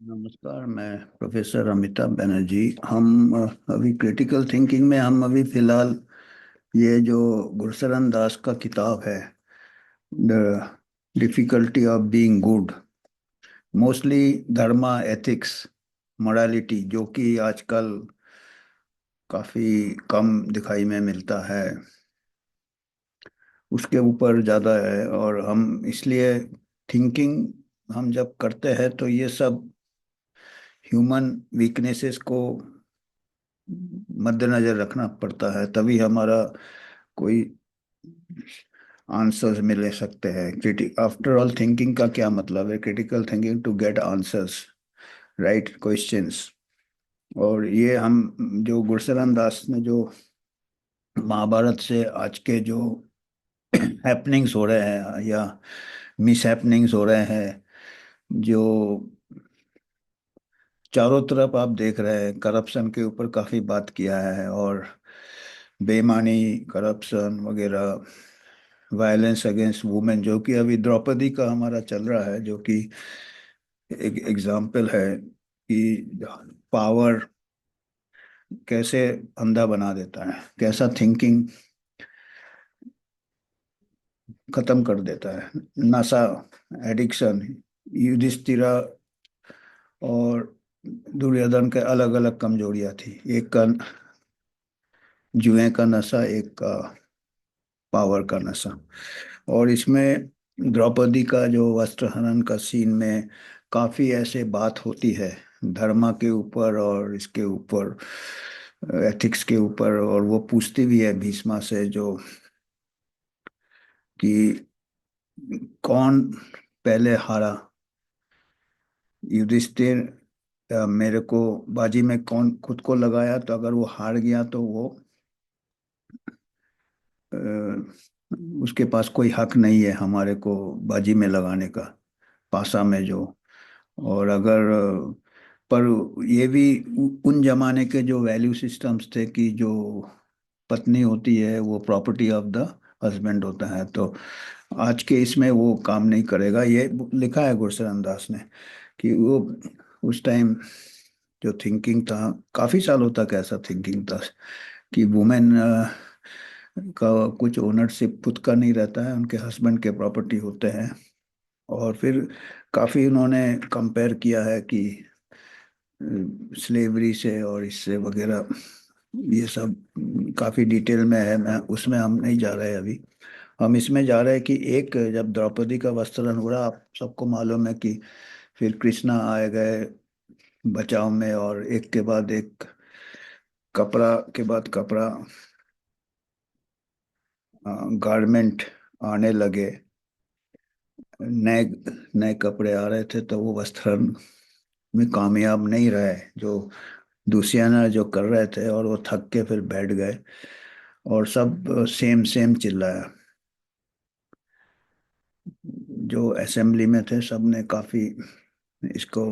नमस्कार। मैं प्रोफेसर अमिताभ बनर्जी। हम अभी क्रिटिकल थिंकिंग में हम अभी फिलहाल ये जो गुरशरण दास का किताब है, the difficulty of being good, mostly Dharma, ethics, morality, जो कि आजकल काफी कम दिखाई में मिलता है, उसके ऊपर ज़्यादा है। और हम इसलिए थिंकिंग हम जब करते हैं तो ये सब ह्यूमन वीकनेसेस को मद्देनजर रखना पड़ता है, तभी हमारा कोई आंसर्स मिल सकते हैं। क्रिटिक आफ्टर ऑल थिंकिंग का क्या मतलब है? Critical thinking to get answers, right questions. और ये हम जो गुरशरण दास ने जो महाभारत से आज के जो हैपनिंग्स हो रहे हैं या मिस हैपनिंग्स हो रहे हैं, जो चारों तरफ आप देख रहे हैं, करप्शन के ऊपर काफी बात किया है, और बेईमानी, करप्शन वगैरह, वायलेंस अगेंस्ट वुमेन, जो कि अभी द्रौपदी का हमारा चल रहा है, जो कि एक एग्जाम्पल है कि पावर कैसे अंधा बना देता है, कैसा थिंकिंग खत्म कर देता है। नशा, एडिक्शन, युधिष्ठिरा और दुर्योधन के अलग अलग कमजोरियां थी। एक का जुए का नशा, एक का पावर का नशा। और इसमें द्रौपदी का जो वस्त्र हनन का सीन में काफी ऐसे बात होती है धर्मा के ऊपर और इसके ऊपर, एथिक्स के ऊपर। और वो पूछती भी है भीष्मा से, जो कि कौन पहले हारा, युधिष्ठिर मेरे को बाजी में कौन खुद को लगाया, तो अगर वो हार गया तो वो अ, उसके पास कोई हक नहीं है हमारे को बाजी में लगाने का, पासा में जो। और अगर पर ये भी उन जमाने के जो वैल्यू सिस्टम्स थे कि जो पत्नी होती है वो प्रॉपर्टी ऑफ द हस्बैंड होता है, तो आज के इसमें वो काम नहीं करेगा। ये लिखा है गुरशरण दास ने कि वो उस टाइम जो थिंकिंग था, काफी सालों तक ऐसा थिंकिंग था कि वुमेन का कुछ ओनरशिप खुद का नहीं रहता है, उनके हस्बैंड के प्रॉपर्टी होते हैं। और फिर काफी उन्होंने कंपेयर किया है कि स्लेवरी से और इससे वगैरह, ये सब काफी डिटेल में है। मैं उसमें हम नहीं जा रहे अभी। हम इसमें जा रहे हैं कि एक जब द्रौपदी का वस्त्रहरण हो रहा, आप सबको मालूम है कि फिर कृष्णा आए गए बचाव में, और एक के बाद एक, कपड़ा के बाद कपड़ा, गारमेंट आने लगे, नए नए कपड़े आ रहे थे, तो वो वस्त्रहरण में कामयाब नहीं रहे जो दूसियाना जो कर रहे थे, और वो थक के फिर बैठ गए और सब सेम सेम चिल्लाया। जो असेंबली में थे सब ने काफी इसको,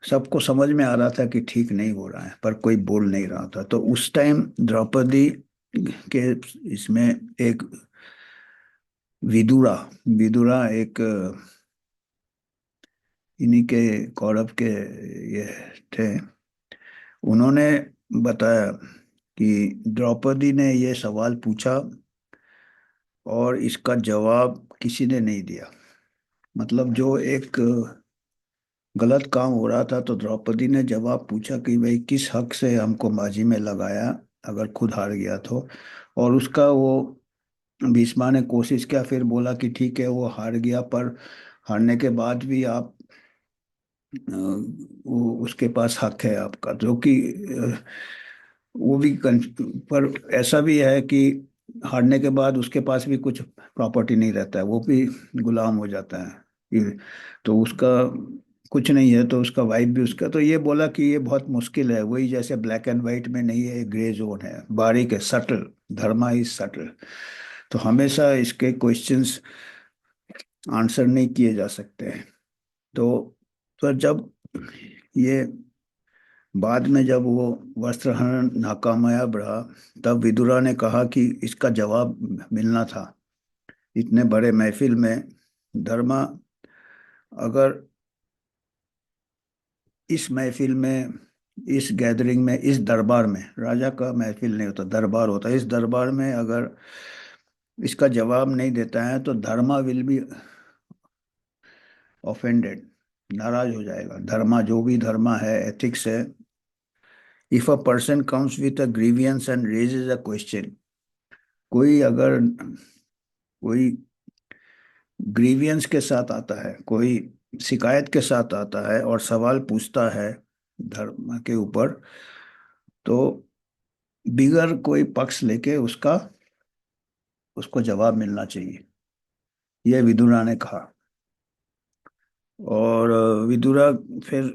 सबको समझ में आ रहा था कि ठीक नहीं हो रहा है, पर कोई बोल नहीं रहा था। तो उस टाइम द्रौपदी के इसमें एक विदुरा, विदुरा एक इन्हीं के, कौरव के ये थे। उन्होंने बताया कि द्रौपदी ने ये सवाल पूछा और इसका जवाब किसी ने नहीं दिया। मतलब जो एक गलत काम हो रहा था, तो द्रौपदी ने जवाब पूछा कि भाई किस हक से हमको बाजी में लगाया अगर खुद हार गया तो। और उसका वो भीष्मा ने कोशिश किया, फिर बोला कि ठीक है वो हार गया, पर हारने के बाद भी आप वो उसके पास हक है आपका, जो कि वो भी पर ऐसा भी है कि हारने के बाद उसके पास भी कुछ प्रॉपर्टी नहीं रहता है, वो भी गुलाम हो जाता है। तो उसका कुछ नहीं है, तो उसका वाइफ भी उसका। तो ये बोला कि ये बहुत मुश्किल है, वही जैसे ब्लैक एंड व्हाइट में नहीं है, ग्रे जोन है, बारीक है, सटल। Dharma is subtle. तो हमेशा इसके क्वेश्चंस आंसर नहीं किए जा सकते हैं। तो जब ये बाद में जब वो वस्त्रहरण नाकामयाब रहा, तब विदुरा ने कहा कि इसका जवाब मिलना था इतने बड़े महफिल में। धर्मा, अगर इस महफिल में, इस गैदरिंग में, इस दरबार में, राजा का महफिल नहीं होता, दरबार होता है, इस दरबार में अगर इसका जवाब नहीं देता है तो धर्मा विल बी ऑफेंडेड, नाराज हो जाएगा। धर्मा, जो भी धर्मा है, एथिक्स है, if a person comes with a grievance and raises a question, कोई अगर कोई ग्रीवियंस के साथ आता है, कोई शिकायत के साथ आता है और सवाल पूछता है धर्म के ऊपर, तो बिगर कोई पक्ष लेके उसका उसको जवाब मिलना चाहिए, यह विदुरा ने कहा। और विदुरा फिर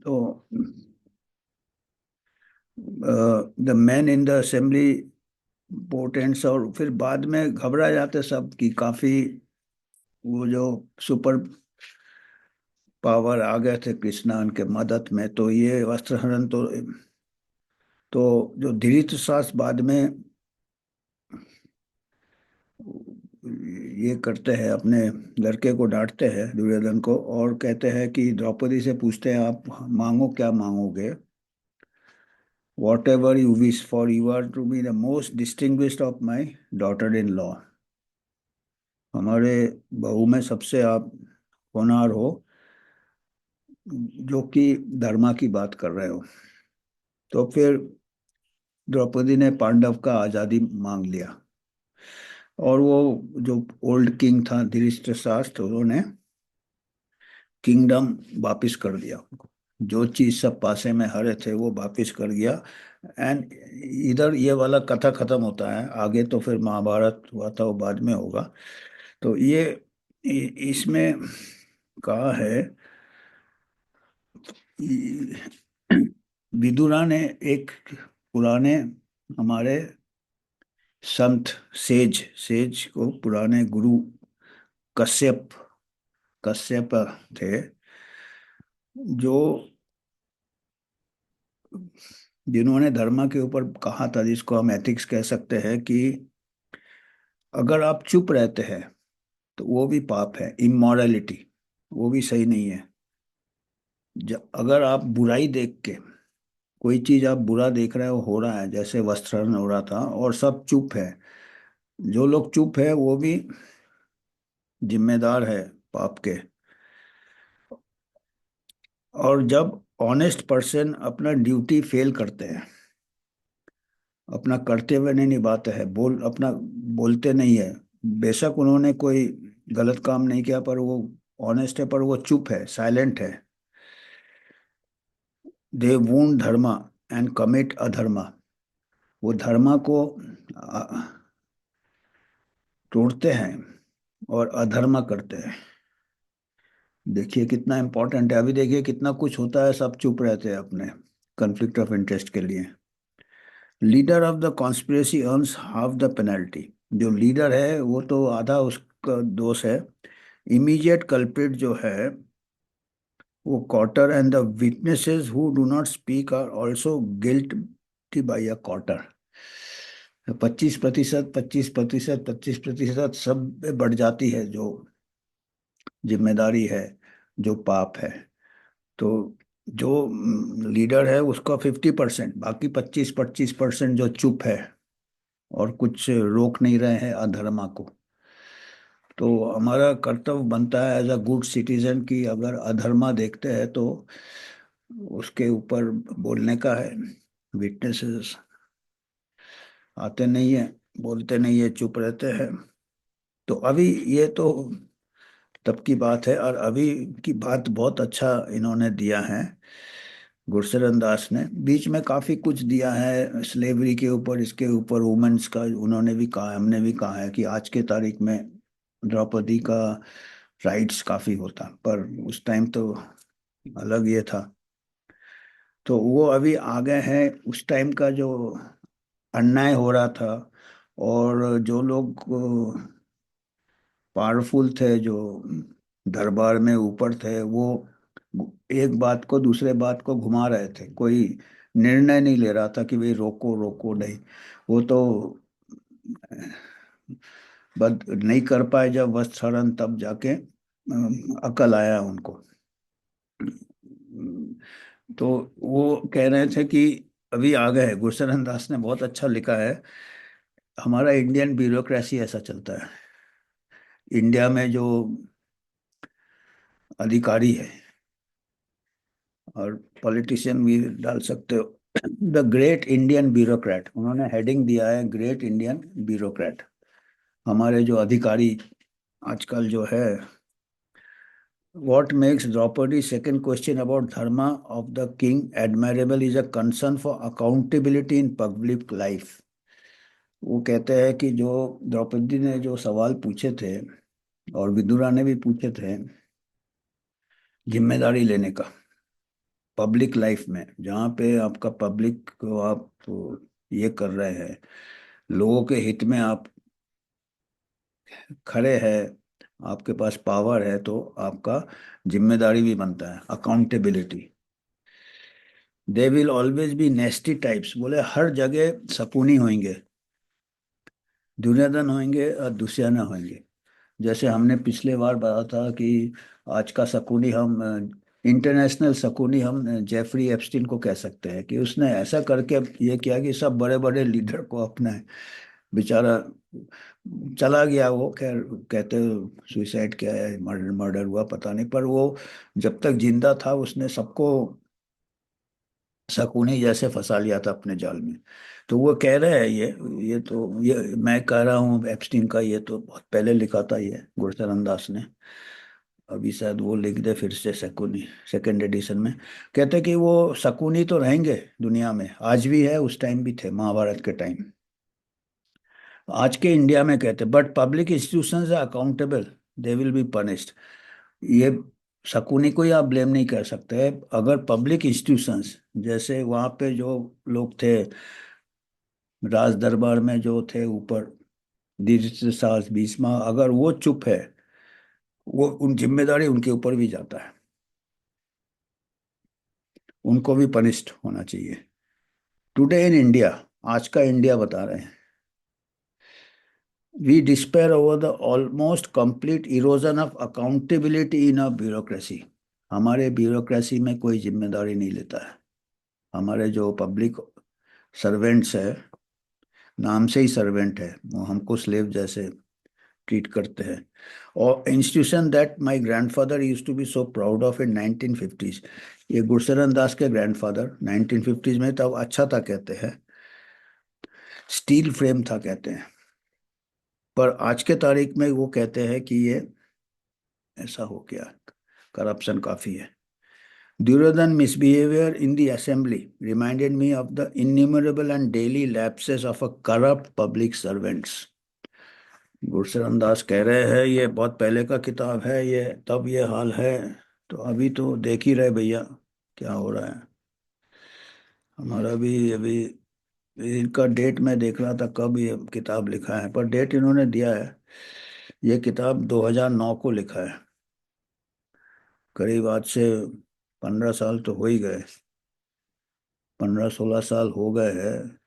तो the man in the assembly potentates, और फिर बाद में घबरा जाते सब कि काफी वो जो सुपर पावर आ गए थे कृष्णा उनके मदद में, तो ये वस्त्रहरण तो जो धृतराष्ट्र बाद में ये करते हैं, अपने लड़के को डांटते हैं दुर्योधन को, और कहते हैं कि द्रौपदी से पूछते हैं आप मांगो क्या मांगोगे, whatever you wish for, you are to be the most distinguished of my daughter in law, हमारे बहू में सबसे आप होनहार हो, जो कि धर्मा की बात कर रहे हो। तो फिर द्रौपदी ने पांडव का आजादी मांग लिया, और वो जो ओल्ड किंग था धृतराष्ट्र, उन्होंने किंगडम वापिस कर दिया उनको, जो चीज सब पासे में हरे थे वो वापिस कर दिया। एंड इधर ये वाला कथा खत्म होता है, आगे तो फिर महाभारत हुआ था, वो बाद में होगा। तो ये इसमें कहा है, विदुरा ने एक पुराने हमारे संत, सेज सेज को, पुराने गुरु कश्यप, कश्यप थे, जो जिन्होंने धर्म के ऊपर कहा था, जिसको हम एथिक्स कह सकते हैं, कि अगर आप चुप रहते हैं तो वो भी पाप है, इमोरालिटी, वो भी सही नहीं है। अगर आप बुराई देख के, कोई चीज आप बुरा देख रहे हो रहा है, जैसे वस्त्रहरण हो रहा था और सब चुप है, जो लोग चुप है वो भी जिम्मेदार है पाप के। और जब ऑनेस्ट पर्सन अपना ड्यूटी फेल करते हैं, अपना कर्तव्य नहीं निभाते हैं, अपना बोलते नहीं है, बेशक उन्होंने कोई गलत काम नहीं किया, पर वो ऑनेस्ट है, पर वो चुप है, साइलेंट है, they won't dharma and commit adharma, वो धर्मा को आ, तोड़ते हैं और अधर्मा करते हैं। देखिए कितना इंपॉर्टेंट है, अभी देखिए कितना कुछ होता है, सब चुप रहते हैं अपने कॉन्फ्लिक्ट ऑफ इंटरेस्ट के लिए। Leader of the conspiracy earns half the penalty, जो लीडर है वो तो आधा उसका दोष है, इमीडिएट कल्प्रिट जो है वो quarter, and the witnesses who do not speak are also guilty by a quarter. 25%, 25%, 25% सब में बढ़ जाती है जो जिम्मेदारी है, जो पाप है। तो जो लीडर है उसका 50%, बाकी 25-25% जो चुप है और कुछ रोक नहीं रहे हैं अधर्मा को। तो हमारा कर्तव्य बनता है एज अ गुड सिटीजन कि अगर अधर्मा देखते हैं तो उसके ऊपर बोलने का है। विटनेसेस आते नहीं है, बोलते नहीं है, चुप रहते हैं। तो अभी ये तो तब की बात है, और अभी की बात बहुत अच्छा इन्होंने दिया है गुरशरण दास ने, बीच में काफी कुछ दिया है स्लेवरी के ऊपर, इसके ऊपर वुमेन्स का उन्होंने भी कहा, हमने भी कहा है कि आज के तारीख में द्रौपदी का राइट्स काफी होता, पर उस टाइम तो अलग ये था। तो वो अभी आ गए हैं, उस टाइम का जो अन्याय हो रहा था, और जो लोग पावरफुल थे, जो दरबार में ऊपर थे, वो एक बात को दूसरे बात को घुमा रहे थे, कोई निर्णय नहीं ले रहा था कि भाई रोको रोको नहीं। वो तो बद नहीं कर पाए जब वस्त्रहरण, तब जाके अकल आया उनको। तो वो कह रहे थे कि अभी आ गए, गुरशरण दास ने बहुत अच्छा लिखा है, हमारा इंडियन ब्यूरोक्रेसी ऐसा चलता है। इंडिया में जो अधिकारी है, और पॉलिटिशियन भी डाल सकते हो, द ग्रेट इंडियन ब्यूरोक्रेट, उन्होंने हेडिंग दिया है ग्रेट इंडियन ब्यूरोक्रेट। हमारे जो अधिकारी आजकल जो है, what makes Draupadi's second question about dharma of the king admirable is a concern for accountability in public life। वो कहते हैं कि जो द्रौपदी ने जो सवाल पूछे थे, और विदुरा ने भी पूछे थे, जिम्मेदारी लेने का पब्लिक लाइफ में, जहाँ पे आपका पब्लिक को आप ये कर रहे हैं, लोगों के हित में आप खड़े हैं, आपके पास पावर है, तो आपका जिम्मेदारी भी बनता है, accountability. They will always be नेस्टी types, बोले हर जगह शकुनी होंगे, दुर्योधन होंगे और दुष्यंत होंगे। जैसे हमने पिछले बार बताया था कि आज का शकुनी हम, इंटरनेशनल शकुनी हम जेफरी एप्स्टीन को कह सकते हैं, कि उसने ऐसा करके ये किया कि सब बड़े बड़े लीडर को अपना बेचारा चला गया वो, खैर कहते सुइसाइड किया है, मर्डर मर्डर हुआ पता नहीं, पर वो जब तक जिंदा था उसने सबको शकुनी जैसे फंसा लिया था अपने जाल में। तो वो कह रहे हैं ये तो ये मैं कह रहा हूँ एप्स्टीन का, ये तो बहुत पहले लिखा था ये गुरशरण दास ने, अभी शायद वो लिख दे फिर से शकुनी सेकंड एडिशन में। कहते कि वो शकुनी तो रहेंगे दुनिया में, आज भी है, उस टाइम भी थे महाभारत के टाइम, आज के इंडिया में कहते, but public institutions are accountable, they will be punished. ये शकुनी को ही आप ब्लेम नहीं कर सकते। अगर पब्लिक इंस्टीट्यूशंस, जैसे वहाँ पे जो लोग थे राज दरबार में जो थे ऊपर, धीरज साहस भीष्मा, अगर वो चुप है, वो उन जिम्मेदारी उनके ऊपर भी जाता है, उनको भी पनिश्ड होना चाहिए। टुडे इन इंडिया, आज का इंडिया बता रहे हैं, we despair over the almost complete erosion of accountability in a bureaucracy. हमारे ब्यूरोक्रेसी में कोई जिम्मेदारी नहीं लेता है। हमारे जो पब्लिक सर्वेंट्स है, नाम से ही सर्वेंट है, वो हमको स्लेव जैसे ट्रीट करते हैं। और institution that my grandfather used to be so proud of in 1950s, ये गुरशरण दास के ग्रैंडफादर 1950s में तब अच्छा था कहते हैं, स्टील फ्रेम था कहते हैं, पर आज के तारीख में वो कहते हैं कि ये ऐसा हो गया, करप्शन काफी है। Duryodhan misbehavior in the assembly reminded me of the innumerable and daily lapses of a corrupt public servants। Gursharan दास कह रहे हैं ये बहुत पहले का किताब है, ये तब ये हाल है, तो अभी तो देख ही रहे भैया क्या हो रहा है। हमारा भी अभी इनका डेट मैं देख रहा था कब ये किताब लिखा है, पर डेट इन्होंने दिया है, ये किताब 2009 को लिखा है, करीब आज से 15 साल तो हो ही गए, 15-16 साल हो गए हैं।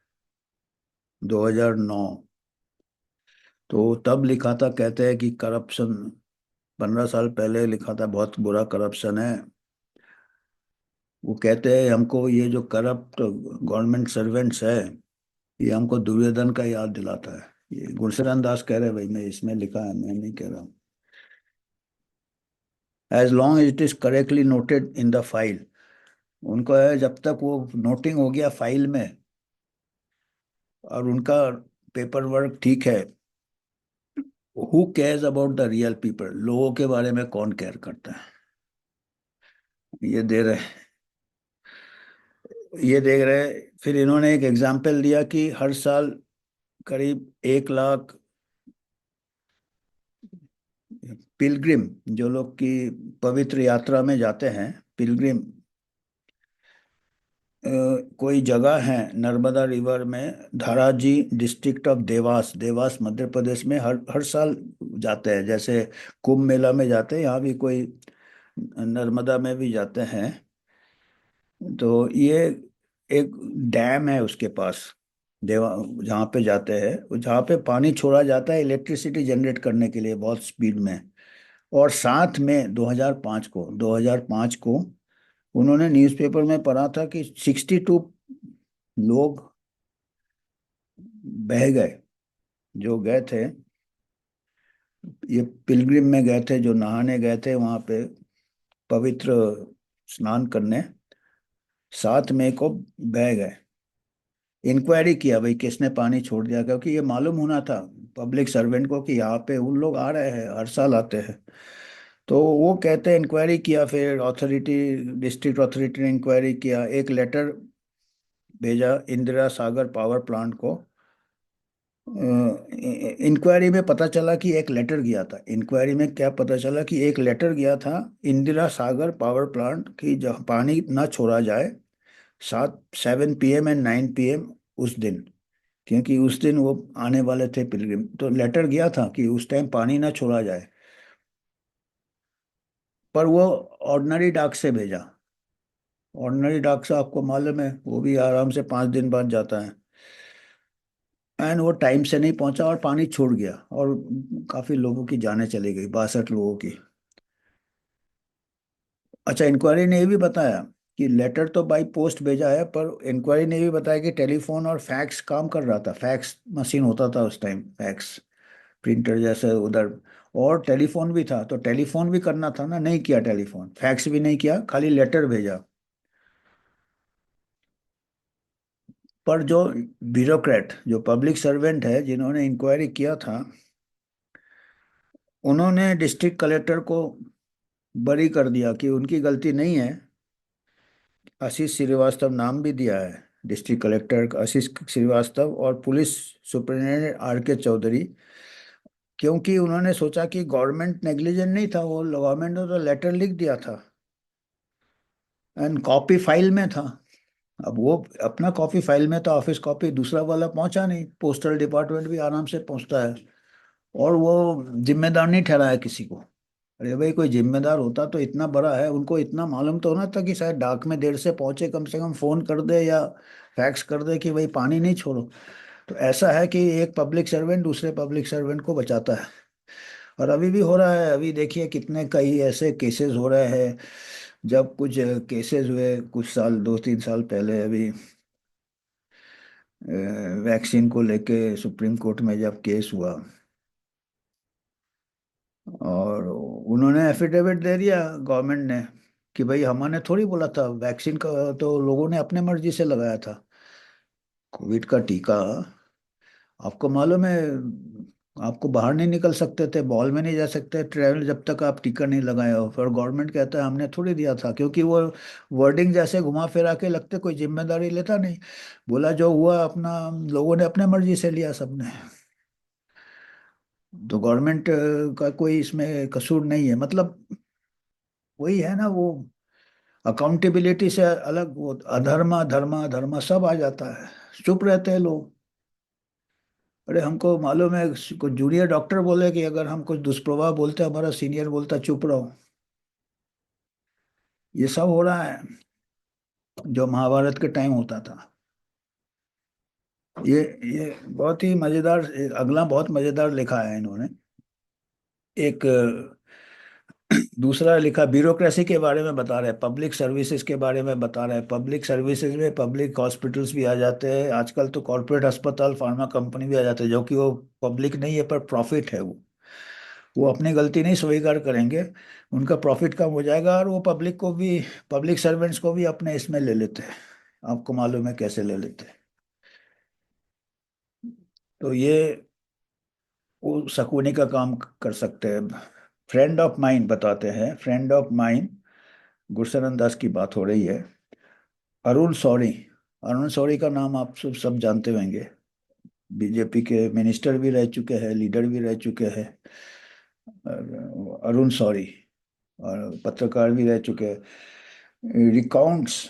2009, तो तब लिखा था, कहते हैं कि करप्शन 15 साल पहले लिखा था, बहुत बुरा करप्शन है। वो कहते हैं हमको ये जो करप्ट गवर्नमेंट सर्वेंट्स है, ये हमको दुर्योधन का याद दिलाता है। ये गुरशरण दास कह रहे हैं भाई, मैं इसमें लिखा है, मैं नहीं कह रहा हूँ। As long as it is correctly noted in the file, उनको है जब तक वो नोटिंग हो गया फाइल में, और उनका पेपर वर्क ठीक है, who cares about the real people, लोगों के बारे में कौन केयर करता है। ये दे रहे ये देख रहे। फिर इन्होंने एक एग्जाम्पल दिया कि हर साल करीब 1 लाख पिलग्रिम, जो लोग की पवित्र यात्रा में जाते हैं, पिलग्रिम, कोई जगह है नर्मदा रिवर में, धाराजी डिस्ट्रिक्ट ऑफ देवास, देवास मध्य प्रदेश में, हर हर साल जाते हैं, जैसे कुंभ मेला में जाते हैं, यहाँ भी कोई नर्मदा में भी जाते हैं। तो ये एक डैम है उसके पास, देवा, जहाँ पे जाते हैं, जहाँ पे पानी छोड़ा जाता है इलेक्ट्रिसिटी जनरेट करने के लिए बहुत स्पीड में, और साथ में 2005 को उन्होंने न्यूज़पेपर में पढ़ा था कि 62 लोग बह गए, जो गए थे, ये पिलग्रिम में गए थे, जो नहाने गए थे वहां पे पवित्र स्नान करने, 7 मई को बह गए। इंक्वायरी किया भाई किसने पानी छोड़ दिया, क्योंकि ये मालूम होना था पब्लिक सर्वेंट को कि यहाँ पे उन लोग आ रहे हैं, हर साल आते हैं। तो वो कहते हैं इंक्वायरी किया, फिर अथॉरिटी, डिस्ट्रिक्ट अथॉरिटी ने इंक्वायरी किया, एक लेटर भेजा इंदिरा सागर पावर प्लांट को। इंक्वायरी में पता चला कि एक लेटर गया था, इंक्वायरी में क्या पता चला कि एक लेटर गया था इंदिरा सागर पावर प्लांट की, जहाँ पानी ना छोड़ा जाए 7 पीएम एंड 9 पीएम उस दिन, क्योंकि उस दिन वो आने वाले थे पिलग्रिम। तो लेटर गया था कि उस टाइम पानी ना छोड़ा जाए, पर वो ऑर्डिनरी डाक से भेजा। ऑर्डिनरी डाक से आपको मालूम है वो भी आराम से 5 दिन बाद जाता है। एंड वो टाइम से नहीं पहुंचा और पानी छूट गया, और काफी लोगों की जानें चली गई, 62 लोगों की। अच्छा, इंक्वायरी ने ये भी बताया कि लेटर तो बाई पोस्ट भेजा है, पर इंक्वायरी ने ये भी बताया कि टेलीफोन और फैक्स काम कर रहा था, फैक्स मशीन होता था उस टाइम, फैक्स प्रिंटर जैसे उधर, और टेलीफोन भी था, तो टेलीफोन भी करना था ना, नहीं किया टेलीफोन, फैक्स भी नहीं किया, खाली लेटर भेजा। पर जो ब्यूरोक्रेट, जो पब्लिक सर्वेंट है, जिन्होंने इंक्वायरी किया था, उन्होंने डिस्ट्रिक्ट कलेक्टर को बरी कर दिया कि उनकी गलती नहीं है। आशीष श्रीवास्तव नाम भी दिया है, डिस्ट्रिक्ट कलेक्टर का आशीष श्रीवास्तव, और police superintendent R K Chaudhary, क्योंकि उन्होंने सोचा कि गवर्नमेंट नेग्लिजेंट नहीं था, वो गवर्नमेंट ने तो लेटर लिख दिया था एंड कॉपी फाइल में था। अब वो अपना कॉपी फाइल में था, ऑफिस कॉपी दूसरा वाला पहुंचा नहीं, पोस्टल डिपार्टमेंट भी आराम से पहुंचता है, और वो जिम्मेदार नहीं ठहराया किसी को। अरे भाई, कोई जिम्मेदार होता तो इतना बड़ा है, उनको इतना मालूम तो होना था कि शायद डाक में देर से पहुंचे, कम से कम फोन कर दे या फैक्स कर दे कि भाई पानी नहीं छोड़ो। तो ऐसा है कि एक पब्लिक सर्वेंट दूसरे पब्लिक सर्वेंट को बचाता है, और अभी भी हो रहा है। अभी देखिए कितने कई ऐसे केसेस हो रहे हैं। जब कुछ केसेस हुए कुछ साल, 2-3 साल पहले, अभी वैक्सीन को लेके सुप्रीम कोर्ट में जब केस हुआ, और उन्होंने एफिडेविट दे दिया गवर्नमेंट ने कि भाई हमने थोड़ी बोला था, वैक्सीन का तो लोगों ने अपने मर्जी से लगाया था। कोविड का टीका, आपको मालूम है, आपको बाहर नहीं निकल सकते थे, मॉल में नहीं जा सकते ट्रेवल, जब तक आप टीका नहीं लगाए हो। फिर गवर्नमेंट कहता है हमने थोड़ी दिया था, क्योंकि वो वर्डिंग जैसे घुमा फिरा के लगते, कोई जिम्मेदारी लेता नहीं। बोला जो हुआ अपना, लोगों ने अपने मर्जी से लिया सबने। तो गवर्नमेंट का कोई इसमें कसूर नहीं है, मतलब वही है ना वो, अकाउंटेबिलिटी से अलग वो अधर्मा धर्मा धर्मा सब आ जाता है, चुप रहते हैं लोग। अरे हमको मालूम है, कुछ जूनियर डॉक्टर बोले कि अगर हम कुछ दुष्प्रभाव बोलते, हमारा सीनियर बोलता चुप रहो। ये सब हो रहा है जो महाभारत के टाइम होता था। ये बहुत ही मजेदार, अगला बहुत मजेदार लिखा है इन्होंने। एक दूसरा लिखा ब्यूरोक्रेसी के बारे में बता रहे हैं, पब्लिक सर्विसेज के बारे में बता रहे हैं। पब्लिक सर्विसेज में पब्लिक हॉस्पिटल्स भी आ जाते हैं आजकल, तो कॉर्पोरेट अस्पताल, फार्मा कंपनी भी आ जाते हैं, जो कि वो पब्लिक नहीं है पर प्रॉफिट है। वो अपनी गलती नहीं स्वीकार करेंगे, उनका प्रॉफिट कम हो जाएगा, और वो पब्लिक को भी, पब्लिक सर्वेंट्स को भी अपने इसमें ले लेते हैं। आपको मालूम है कैसे ले लेते हैं। तो ये वो शकुनी का काम कर सकते हैं। फ्रेंड ऑफ माइन बताते हैं, फ्रेंड ऑफ माइन, गुरशरण दास की बात हो रही है। अरुण शौरी, अरुण शौरी का नाम आप सब जानते होंगे, बीजेपी के मिनिस्टर भी रह चुके हैं, लीडर भी रह चुके हैं। अरुण शौरी, और पत्रकार भी रह चुके हैं। Recounts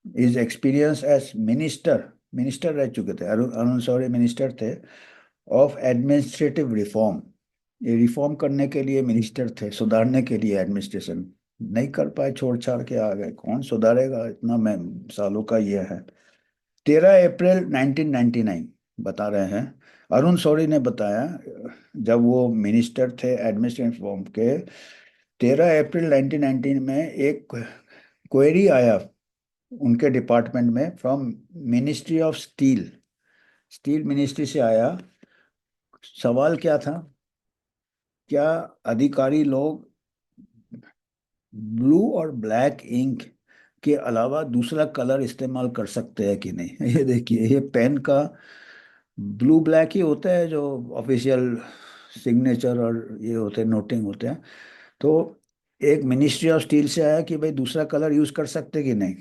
is experience as minister, minister रह चुके थे, अरुण अरुण शौरी मिनिस्टर थे ऑफ एडमिनिस्ट्रेटिव रिफॉर्म। ये रिफॉर्म करने के लिए मिनिस्टर थे, सुधारने के लिए एडमिनिस्ट्रेशन, नहीं कर पाए, छोड़ छाड़ के आ गए, कौन सुधारेगा, इतना मैं सालों का ये है। 13 अप्रैल 1999, बता रहे हैं। अरुण शौरी ने बताया, जब वो मिनिस्टर थे एडमिनिस्ट्रेशन फॉर्म के, 13 अप्रैल 1919 में एक क्वेरी आया उनके डिपार्टमेंट में, from ministry of steel, steel ministry से आया। सवाल क्या था, क्या अधिकारी लोग ब्लू और ब्लैक इंक के अलावा दूसरा कलर इस्तेमाल कर सकते हैं कि नहीं। ये देखिए, ये पेन का ब्लू ब्लैक ही होता है जो ऑफिशियल सिग्नेचर और ये होते हैं, नोटिंग होते हैं। तो एक मिनिस्ट्री ऑफ स्टील से आया कि भाई दूसरा कलर यूज कर सकते कि नहीं।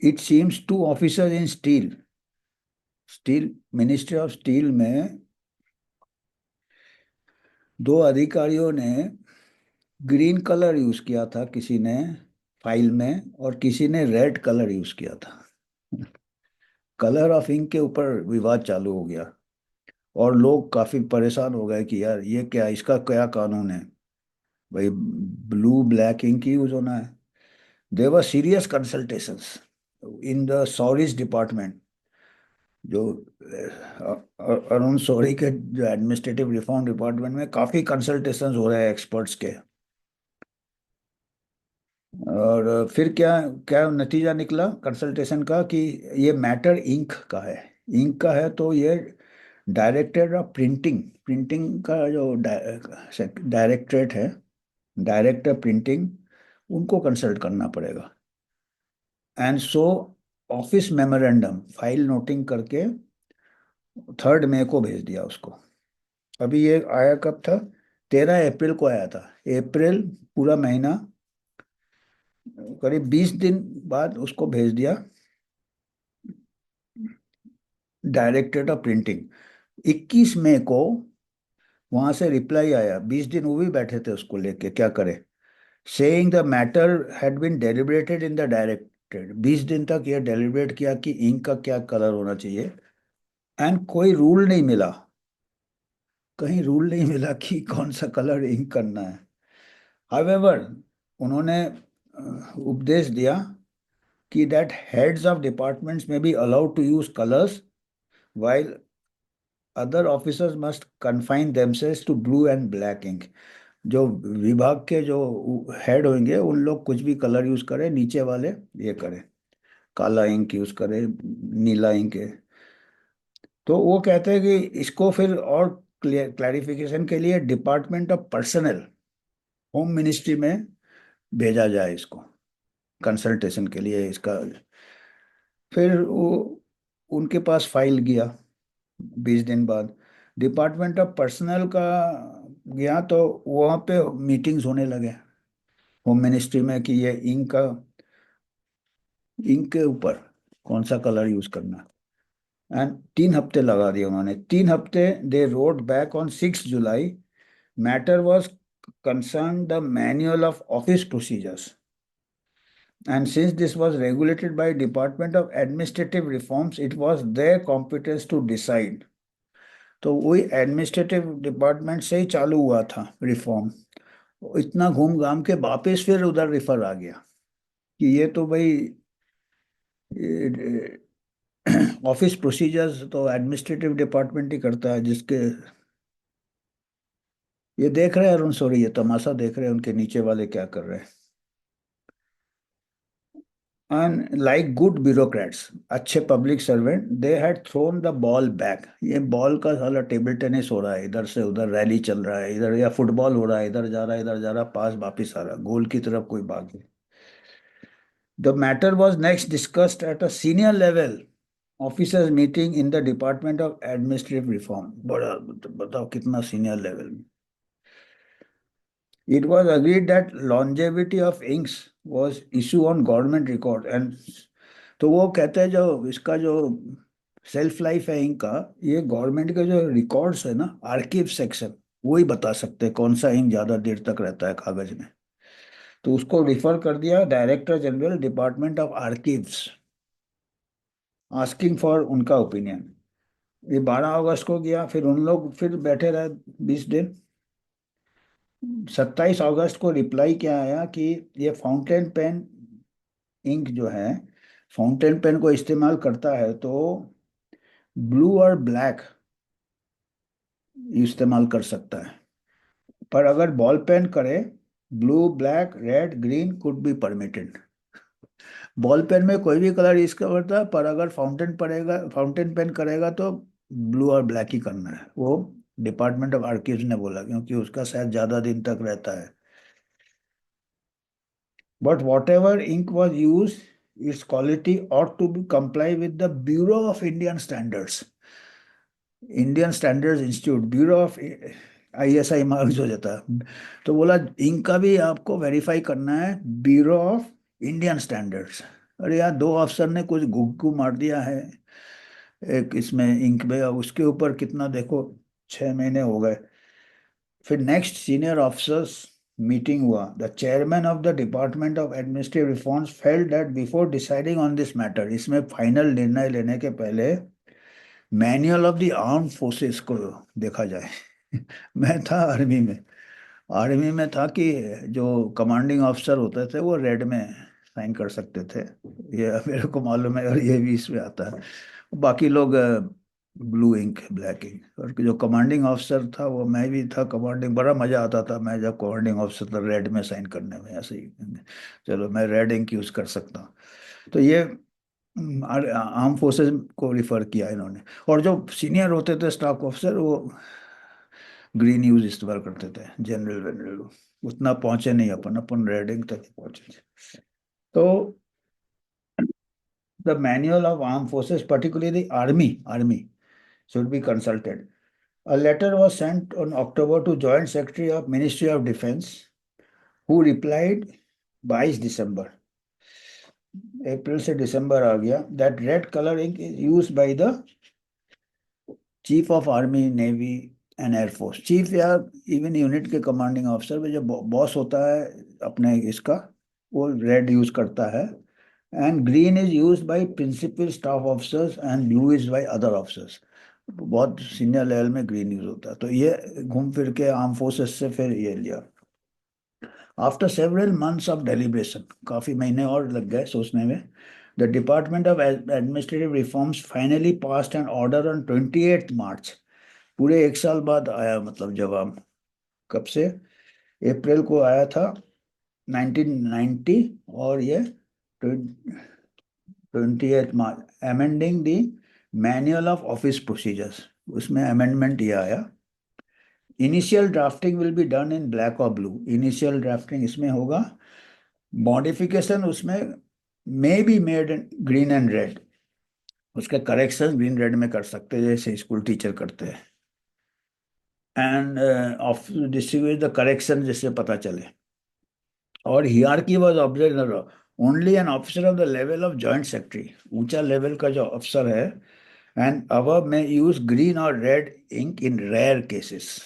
It seems to officers in steel, steel ministry of steel में दो अधिकारियों ने ग्रीन कलर यूज किया था, किसी ने फाइल में, और किसी ने रेड कलर यूज किया था। कलर ऑफ इंक के ऊपर विवाद चालू हो गया, और लोग काफी परेशान हो गए कि यार ये क्या, इसका क्या कानून है भाई, ब्लू ब्लैक इंक ही यूज होना है। There were serious consultations in the Shourie's department, जो अरुण शौरी के जो एडमिनिस्ट्रेटिव रिफॉर्म डिपार्टमेंट में काफी कंसल्टेशंस हो रहे हैं एक्सपर्ट्स के। और फिर क्या क्या नतीजा निकला कंसल्टेशन का, कि ये मैटर इंक का है। इंक का है तो ये डायरेक्टर ऑफ प्रिंटिंग, प्रिंटिंग का जो डायरेक्टरेट है, डायरेक्टर प्रिंटिंग, उनको कंसल्ट करना पड़ेगा। And so office memorandum file noting करके 3 मई को भेज दिया उसको। अभी ये आया कब था, 13 अप्रैल को आया था। अप्रैल पूरा महीना, करीब 20 दिन बाद उसको भेज दिया डायरेक्टरेट ऑफ प्रिंटिंग। 21 मई को वहां से रिप्लाई आया, 20 दिन वो भी बैठे थे उसको लेके, क्या करे, saying the matter had been deliberated in the directorate. 20 दिन तक ये डेलिब्रेट किया कि इंक का क्या कलर होना चाहिए, एंड कोई रूल नहीं मिला, कहीं रूल नहीं मिला कि कौन सा कलर इंक करना है। हावेवर, उन्होंने उपदेश दिया कि दैट हेड्स ऑफ डिपार्टमेंट्स में be allowed to use colours, while other officers must confine themselves to blue and black ink. जो विभाग के जो हेड होंगे उन लोग कुछ भी कलर यूज करें, नीचे वाले ये करें, काला इंक यूज करें, नीला इंक है। तो वो कहते हैं कि इसको फिर और क्लैरिफिकेशन के लिए department of personal, home ministry में भेजा जाए इसको, कंसल्टेशन के लिए इसका। फिर वो उनके पास फाइल गया 20 दिन बाद, डिपार्टमेंट ऑफ पर्सनल का गया, तो वहाँ पे मीटिंग्स होने लगे होम मिनिस्ट्री में कि ये इंक का, इंक के ऊपर कौन सा कलर यूज करना। एंड 3 हफ्ते लगा दिए उन्होंने, 3 हफ्ते। They wrote back on 6 July, matter was concern the manual of office procedures, and since this was regulated by Department of Administrative Reforms, it was their competence to decide। तो वही administrative department से ही चालू हुआ था reform. इतना घूम घाम के वापस फिर उधर रिफर आ गया कि ये तो भाई ऑफिस प्रोसीजर्स तो एडमिनिस्ट्रेटिव डिपार्टमेंट ही करता है, जिसके ये देख रहे हैं अरुण सॉरी, ये तमाशा देख रहे हैं उनके नीचे वाले क्या कर रहे हैं। एंड लाइक गुड ब्यूरोक्रेट्स, अच्छे public servant, they had thrown the ball back. ये बॉल का साला टेबल टेनिस हो रहा है, इधर से उधर रैली चल रहा है, इधर या फुटबॉल हो रहा है, इधर जा रहा है, इधर जा रहा है, पास वापिस आ रहा है, गोल की तरफ कोई भाग नहीं। The matter was next discussed at a senior level officers meeting in the department of administrative reform. बड़ा बताओ कितना सीनियर लेवल में। It was agreed that longevity of inks was issue on government record, and तो वो कहते हैं जो इसका जो सेल्फ लाइफ है इंक का, ये गवर्नमेंट के जो रिकॉर्ड्स है ना, आर्किव सेक्शन, वो ही बता सकते हैं कौन सा इंक ज्यादा देर तक रहता है कागज में। तो उसको रिफर कर दिया director general department of archives, asking for उनका ओपिनियन। ये 12 अगस्त को गया, फिर उन लोग फिर बैठे रहे 20 दिन। 27 अगस्त को रिप्लाई क्या आया कि ये फाउंटेन पेन इंक जो है, फाउंटेन पेन को इस्तेमाल करता है तो ब्लू और ब्लैक इस्तेमाल कर सकता है, पर अगर बॉल पेन करे, blue black red green could be permitted. Ball pen में कोई भी कलर यूज कर सकता है, पर अगर फाउंटेन पेन करेगा तो ब्लू और ब्लैक ही करना है। वो डिपार्टमेंट ऑफ आर्किव्स ने बोला, क्योंकि उसका शायद ज्यादा दिन तक रहता है। But whatever ink was use, its quality ought to be comply with the Bureau of Indian Standards, Indian standards institute, bureau of ISI marks हो जाता है। तो बोला इंक का भी आपको वेरीफाई करना है, ब्यूरो ऑफ इंडियन स्टैंडर्ड्स। अरे यार, दो अफसर ने कुछ गुग्गू मार दिया है एक इसमें इंक में, अब उसके ऊपर कितना देखो, 6 महीने हो गए। फिर नेक्स्ट सीनियर ऑफिसर्स मीटिंग हुआ। The chairman of the department of administrative reforms felt that before deciding on this matter, इसमें फाइनल निर्णय लेने के पहले manual of the arm forces को देखा जाए। मैं था आर्मी में, आर्मी में था कि जो कमांडिंग ऑफिसर होते थे वो रेड में साइन कर सकते थे, ये मेरे को मालूम है, और ये भी इसमें आता है। बाकी लोग ब्लू इंक ब्लैक इंक, और जो कमांडिंग ऑफिसर था वो मैं भी था कमांडिंग, बड़ा मजा आता था मैं जब कमांडिंग ऑफिसर था रेड में साइन करने में, ऐसे ही चलो मैं रेड इंक यूज कर सकता हूँ। तो ये आर्म फोर्सेस को रिफर किया इन्होंने। और जो सीनियर होते थे स्टाफ ऑफिसर, वो ग्रीन यूज इस्तेमाल करते थे। जनरल जनरल उतना पहुंचे नहीं, अपन अपन रेडिंग तक ही पहुंचे थे। तो the manual of arm forces, particularly army should be consulted. A letter was sent on October to Joint Secretary of Ministry of Defense, who replied 22 December, अप्रैल से दिसंबर आ गया, that red colour ink is used by the chief of army navy and airforce. Chief या even unit के commanding officer में जो boss होता है अपने इसका, वो रेड यूज करता है। And green is use by principal staff officers and blue is by other officers. बहुत सीनियर लेवल में ग्रीन यूज होता है। तो ये घूम फिर के आर्म फोर्सेस से फिर ये लिया। After several months of deliberation, काफी महीने और लग गए सोचने में, the department of administrative reforms finally passed an order on 28 March. पूरे एक साल बाद आया, मतलब जवाब। कब से? अप्रैल को आया था 1990, और ये 28 मार्च, amending the manual of office procedures. उसमें अमेंडमेंट ये आया, initial drafting will be done in black और ब्लू। इनिशियल ड्राफ्टिंग इसमें होगा, मॉडिफिकेशन उसमें may be made in green and red, उसके करेक्शन ग्रीन रेड में कर सकते हैं जैसे स्कूल टीचर करते हैं। End of distribute the correction जिससे पता चले। और hierarchy was observe, only an officer of the level of joint secretary, ऊंचा लेवल का जो अफसर है, एंड अबव में यूज ग्रीन और red ink in rare cases.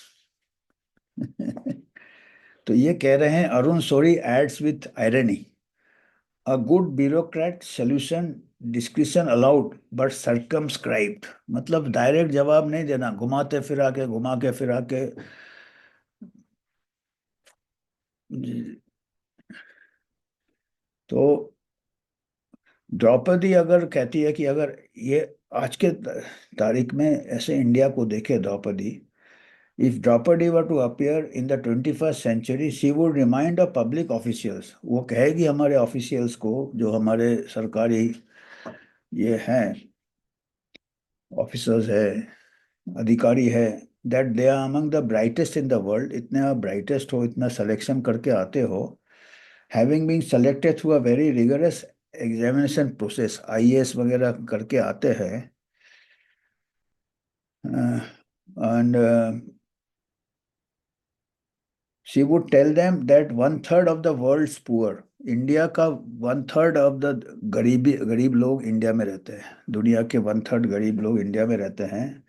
तो ये कह रहे हैं, Arun Shourie adds with irony, a good bureaucrat solution, discretion allowed but circumscribed. मतलब डायरेक्ट जवाब नहीं देना, घुमाते फिरा के घुमा के फिरा के। तो द्रौपदी अगर कहती है कि अगर ये आज के तारीख में ऐसे इंडिया को देखे Draupadi, if Draupadi were to appear in the 21st century, she would remind of public officials, वो कहेगी हमारे ऑफिशियल्स को, जो हमारे सरकारी ये हैं ऑफिसर्स है, अधिकारी है, that they are among the brightest in the world. इतने आप ब्राइटेस्ट हो, इतना सिलेक्शन करके आते हो, having been selected through a very rigorous examination process, IAS वगैरह करके आते हैं। And she would tell them that 1/3 of the world's poor, India का 1/3 ऑफ द गरीबी, गरीब लोग इंडिया में रहते हैं, दुनिया के 1/3 गरीब लोग इंडिया में रहते हैं।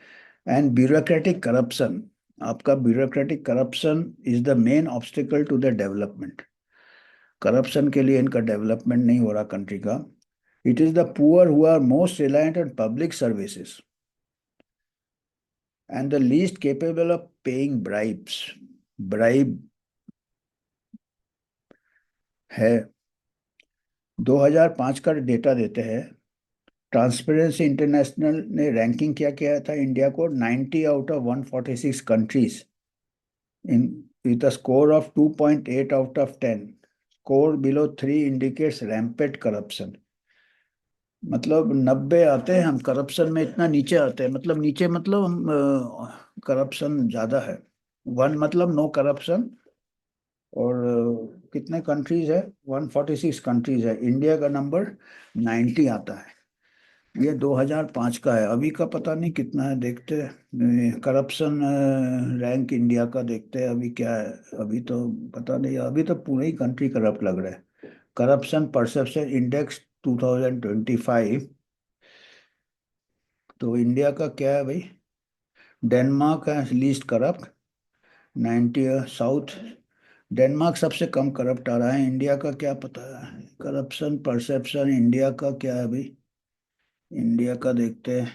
एंड ब्यूरोक्रेटिक करप्शन, आपका bureaucratic corruption is the main obstacle to the development. Corruption के लिए इनका डेवलपमेंट नहीं हो रहा कंट्री का। It is the poor who are most reliant on public services and the least capable of paying bribes. Bribe है, 2005 का data देते हैं, ट्रांसपेरेंसी इंटरनेशनल ने रैंकिंग क्या किया था इंडिया को 90 out of 146 countries in with a score of 2.8 out of 10। Score below 3 indicates rampant corruption. मतलब 90 आते हैं हम, करप्शन में इतना नीचे आते हैं, मतलब नीचे मतलब हम करप्शन ज्यादा है। 1 मतलब नो करप्शन। और कितने कंट्रीज है? 146 कंट्रीज है, इंडिया का नंबर 90 आता है। ये 2005 का है, अभी का पता नहीं कितना है, देखते हैं करप्शन रैंक इंडिया का, देखते हैं अभी क्या है। अभी तो पता नहीं, अभी तो पूरे ही कंट्री करप्ट लग रहा है। Corruption perception index 2025। तो इंडिया का क्या है भाई? डेनमार्क है लीस्ट करप्ट, 90। साउथ डेनमार्क सबसे कम करप्ट आ रहा है। इंडिया का क्या पता है? करप्शन परसेप्शन इंडिया का क्या है भाई? इंडिया का देखते हैं,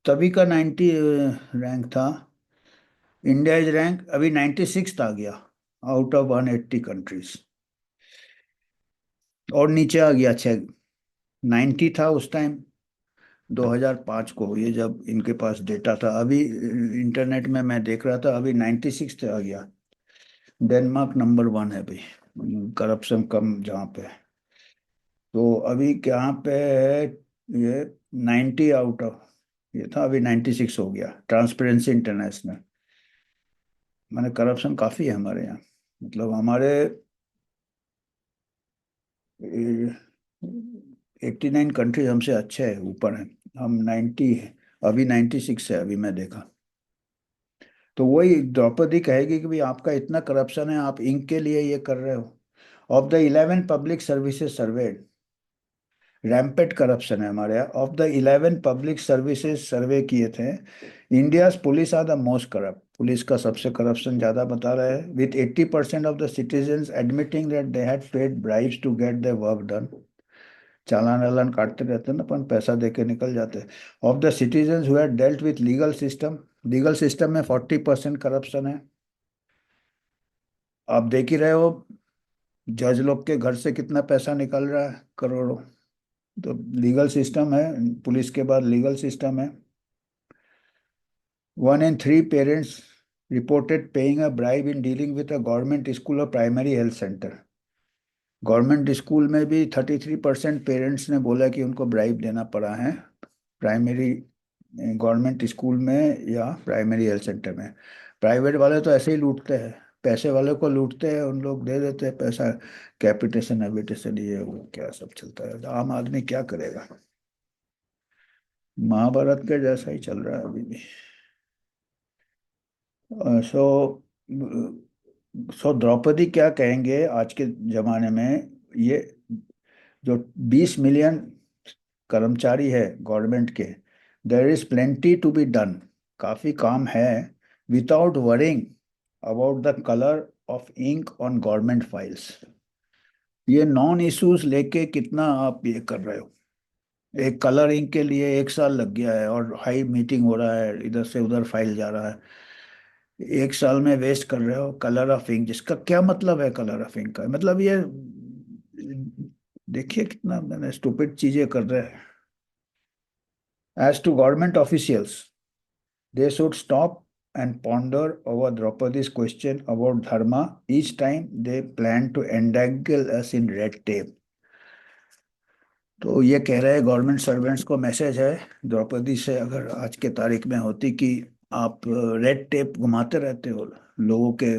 तभी का 90 रैंक था। इंडिया इज रैंक अभी 96 आ गया आउट ऑफ 180 कंट्रीज, और नीचे आ गया 6। 90 था उस टाइम 2005 को, ये जब इनके पास डेटा था। अभी इंटरनेट में मैं देख रहा था, अभी 96 आ गया। डेनमार्क नंबर 1 है भाई करप्शन कम जहाँ पे है। तो अभी यहाँ पे है ये 90 आउट ऑफ, ये था अभी 96 हो गया ट्रांसपेरेंसी इंटरनेशनल। मैंने करप्शन काफ़ी है हमारे यहाँ, मतलब हमारे 89 कंट्रीज हमसे अच्छे है, ऊपर है। हम 90 है, अभी 96 है, अभी मैं देखा। तो वही द्रौपदी कहेगी कि भाई आपका इतना करप्शन है, आप इंक के लिए ये कर रहे हो। Of the 11 public services survey, rampant corruption है हमारे यहाँ। Of the 11 public services survey किए थे, India police are the most corrupt. Police का सबसे करप्शन ज्यादा बता रहा है, with 80% of the citizens admitting that they had paid bribes to get the work done. चालान वालान काटते रहते हैं ना, अपन पैसा दे के निकल जाते हैं। Of the citizens who had dealt with legal system, legal system में 40% करप्शन है। आप देख ही रहे हो जज लोग के घर से कितना पैसा निकल रहा है, करोड़ों। तो लीगल सिस्टम है, पुलिस के बाद लीगल सिस्टम है। 1 in 3 parents reported paying a bribe in dealing with a government school और primary health centre. Government school में भी 33% पेरेंट्स ने बोला कि उनको ब्राइब देना पड़ा है, प्राइमरी गवर्नमेंट स्कूल में या प्राइमरी हेल्थ सेंटर में। प्राइवेट वाले तो ऐसे ही लूटते हैं, पैसे वाले को लूटते हैं, उन लोग दे देते हैं पैसा, कैपिटेशन एविटेशन ये वो क्या सब चलता है। आम आदमी क्या करेगा? महाभारत के जैसा ही चल रहा है अभी भी। सो द्रौपदी क्या कहेंगे आज के जमाने में? ये जो 20 मिलियन कर्मचारी है गवर्नमेंट के, there is plenty to be done, काफी काम है, without worrying about the colour of ink on government files. ये नॉन इश्यूज लेके कितना आप ये कर रहे हो? एक कलर इंक के लिए 1 साल लग गया है, और हाई मीटिंग हो रहा है, इधर से उधर फाइल जा रहा है। 1 साल में वेस्ट कर रहे हो कलर ऑफ इंक, जिसका क्या मतलब है? कलर ऑफ इंक का मतलब ये, देखिए कितना मैंने स्टूपिड चीजें कर रहे हैं। As to government officials, they should stop and ponder over Draupadi's question about dharma each time they plan to entangle us in red tape। तो ये कह रहे हैं गवर्नमेंट सर्वेंट्स को मैसेज है द्रौपदी से, अगर आज के तारीख में होती कि आप रेड टेप घुमाते रहते हो लोगों के,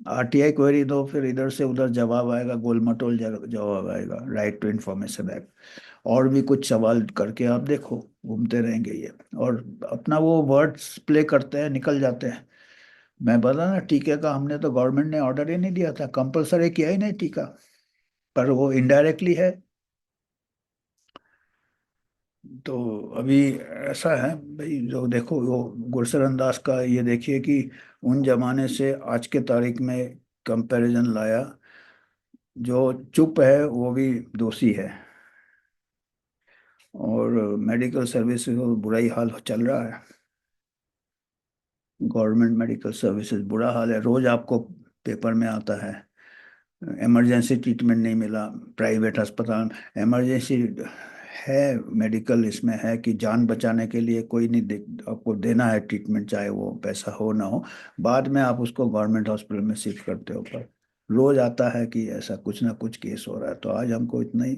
आरटीआई क्वेरी दो, फिर इधर से उधर जवाब आएगा, गोल मटोल जवाब आएगा, राइट टू इंफॉर्मेशन एक्ट, और भी कुछ सवाल करके आप देखो, घूमते रहेंगे ये, और अपना वो वर्ड्स प्ले करते हैं, निकल जाते हैं। मैं बोला ना टीके का, हमने तो गवर्नमेंट ने ऑर्डर ही नहीं दिया था, कंपलसरी किया ही नहीं टीका, पर वो इनडायरेक्टली है। तो अभी ऐसा है भाई, जो देखो वो गुरशरण दास का ये देखिए कि उन जमाने से आज के तारीख में कंपैरिजन लाया। जो चुप है वो भी दोषी है। और मेडिकल सर्विसेज को बुरा ही हाल चल रहा है। गवर्नमेंट मेडिकल सर्विसेज बुरा हाल है, रोज आपको पेपर में आता है इमरजेंसी ट्रीटमेंट नहीं मिला प्राइवेट अस्पताल। इमरजेंसी है मेडिकल इसमें है कि जान बचाने के लिए कोई नहीं आपको देना है ट्रीटमेंट, चाहे वो पैसा हो ना हो। बाद में आप उसको गवर्नमेंट हॉस्पिटल में शिफ्ट करते हो, पर रोज आता है कि ऐसा कुछ ना कुछ केस हो रहा है। तो आज हमको इतना ही,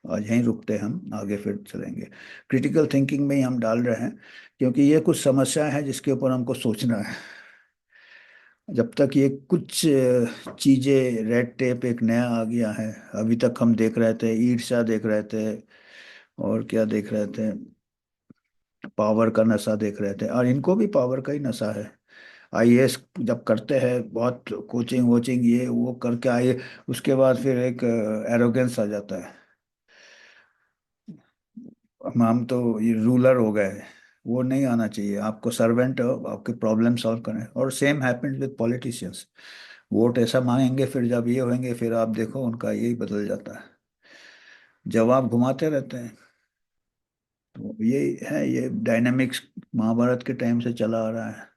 आज यहीं रुकते हैं, हम आगे फिर चलेंगे। क्रिटिकल थिंकिंग में ही हम डाल रहे हैं, क्योंकि ये कुछ समस्या है जिसके ऊपर हमको सोचना है। जब तक ये कुछ चीजें, रेड टेप एक नया आ गया है। अभी तक हम देख रहे थे, ईर्ष्या देख रहे थे, और क्या देख रहे थे, पावर का नशा देख रहे थे, और इनको भी पावर का ही नशा है। आईएएस जब करते हैं, बहुत कोचिंग वोचिंग ये वो करके आए, उसके बाद फिर एक एरोगेंस आ जाता है। हम तो ये रूलर हो गए। वो नहीं आना चाहिए, आपको सर्वेंट हो, आपके प्रॉब्लम सॉल्व करें। और same happens with politicians. Vote ऐसा मांगेंगे, फिर जब ये होंगे फिर आप देखो उनका यही बदल जाता है, जवाब घुमाते रहते हैं। तो ये है, ये डायनामिक्स महाभारत के टाइम से चला आ रहा है।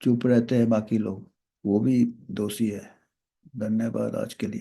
चुप रहते हैं बाकी लोग, वो भी दोषी है। धन्यवाद आज के लिए।